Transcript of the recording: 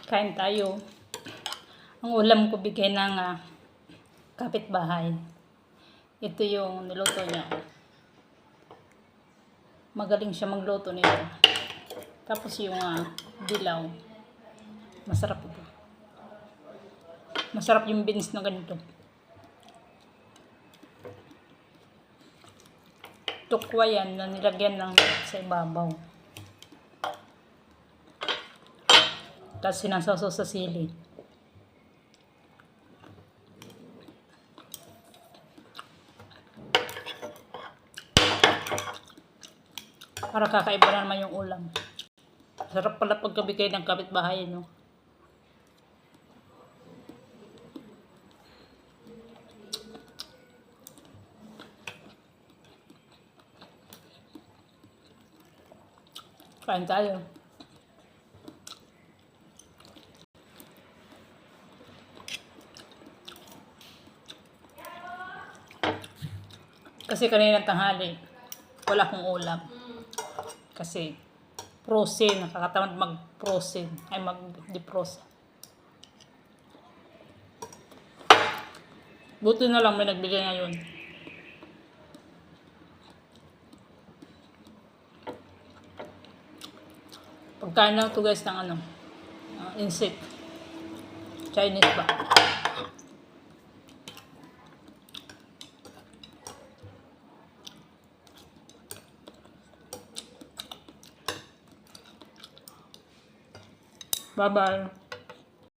Kain tayo. Ang ulam ko bigay ng kapitbahay. Ito yung niluto niya. Magaling siya magluto nito. Tapos yung dilaw. Masarap ito. Masarap yung beans na ganito. Tukwa yan na nilagyan ng sa ibabaw. Tapos sinasasaw sa sili. Para kakaiba na naman yung ulam. Sarap pala pagkabigay ng kapitbahay, no? Kain tayo. Kasi kanina tanghali, wala akong ulam. Kasi frozen, nakakatamad mag-frozen, ay mag-defrost. Buti na lang may nagbigay ngayon. Pagkain lang ito guys ng insect. Chinese ba? Bye-bye.